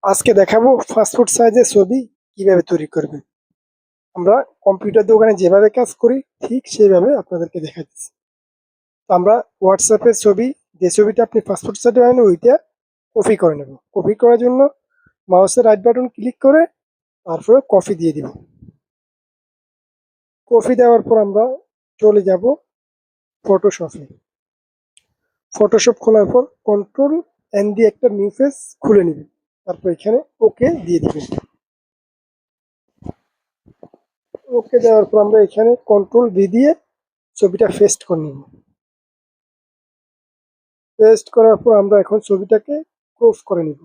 আজকে দেখাবো ফাস্টফুড সাইজের ছবি কিভাবে তৈরি করবেন। আমরা কম্পিউটার দোকানে যেভাবে কাজ করি ঠিক সেইভাবে আপনাদেরকে দেখাচ্ছি। তো আমরা হোয়াটসঅ্যাপের ছবি, যে ছবিটা আপনি ফাস্টফুড সাইজে বানাবেন ওইটা কপি করে নেব। কপি করার জন্য মাউসের রাইট বাটন ক্লিক করে তারপরে কপি দিয়ে দিব। কপি দেওয়ার পর আমরা চলে যাব ফটোশপে। ফটোশপ খোলার পর কন্ট্রোল এন দিয়ে একটা নিউ পেজ খুলে নেবেন। তারপর এখানে ওকে দিয়ে দিবেন। ওকে দেওয়ার পর আমরা এখানে কন্ট্রোল ভি দিয়ে ছবিটা পেস্ট করে নিব। পেস্ট করার পর আমরা এখন ছবিটাকে ক্রপ করে নিব।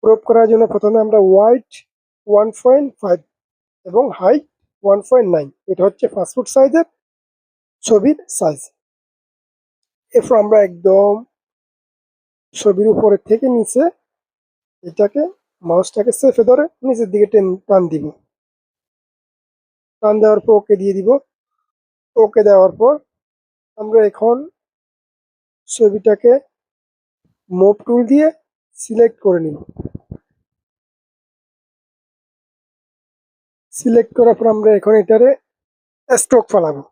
ক্রপ করার জন্য প্রথমে আমরা ওয়াইড 1.5 এবং হাইট 1.9, এটা হচ্ছে পাসপোর্ট সাইজের ছবির সাইজ। এরপর আমরা একদম ছবির উপরে থেকে নিচে এটাকে মাউসটাকে চেপে ধরে নিচের দিকে টান দিব। টান দেওয়ার পর ওকে দিয়ে দিব। ওকে দেওয়ার পর আমরা এখন ছবিটাকে মুভ টুল দিয়ে সিলেক্ট করে নিব। সিলেক্ট করার পর আমরা এখন এটারে স্ট্রোক ফেলাবো।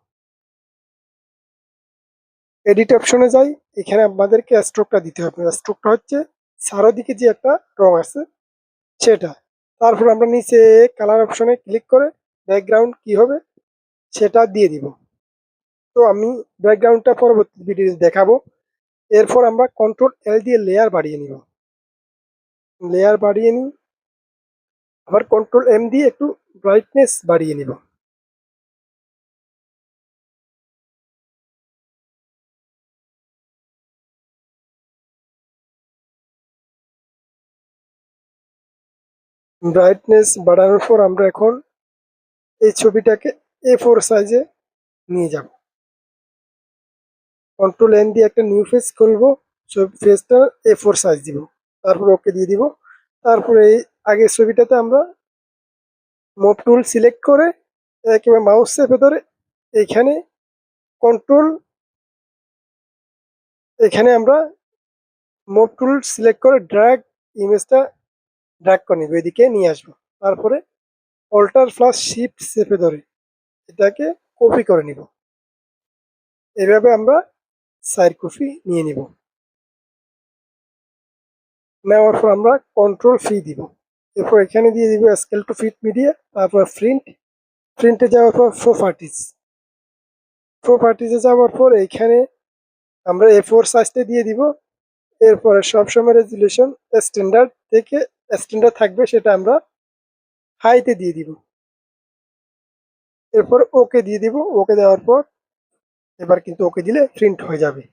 এডিট অপশনে যাই, এখানে আমাদেরকে স্ট্রোকটা দিতে হবে। স্ট্রোকটা হচ্ছে চারোদিকে যে একটা রং আছে সেটা। তারপর আমরা নিচে কালার অপশনে ক্লিক করে ব্যাকগ্রাউন্ড কি হবে সেটা দিয়ে দিব। তো আমি ব্যাকগ্রাউন্ডটা পরবর্তী ভিডিওতে দেখাবো। এরপর আমরা কন্ট্রোল এল দিয়ে লেয়ার বাড়িয়ে নিব। লেয়ার বাড়িয়ে নিই, আবার কন্ট্রোল এম দিয়ে একটু ব্রাইটনেস বাড়িয়ে নিব। ব্রাইটনেস বাড়ানোর পর আমরা এখন এই ছবিটাকে A4 সাইজে নিয়ে যাব। কন্ট্রোল এন দিয়ে একটা নিউ পেজ খুলবো। পেজটা A4 সাইজ দিব। তারপর ওকে দিয়ে দিব। তারপরে এই আগের ছবিটাতে আমরা মুভ টুল সিলেক্ট করে একেবারে মাউস চেপে ধরে এইখানে কন্ট্রোল, এখানে আমরা মুভ টুল সিলেক্ট করে ড্র্যাগ ইমেজটা ড্র্যাগ করে নিব, এদিকে নিয়ে আসবো। তারপরে অল্টার প্লাস শিফট চেপে ধরে এটাকে কপি করে নিব। এভাবে আমরা সাইড কপি নিয়ে নিব। নেওয়ার পর আমরা কন্ট্রোল ফি দিব। এরপর এখানে দিয়ে দিব স্কেল টু ফিট মিডিয়া। তারপর প্রিন্টে যাওয়ার পর প্রপার্টিজে যাওয়ার পর এইখানে আমরা A4 সাইজটা দিয়ে দিব। এরপরে সবসময় রেজুলেশন স্ট্যান্ডার্ড থেকে স্ট্যান্ডার্ড থাকবে সেটা আমরা হাইতে দিয়ে দিব। এরপর ওকে দিয়ে দিব। ওকে দেওয়ার পর এবার কিন্তু ওকে দিলে প্রিন্ট হয়ে যাবে।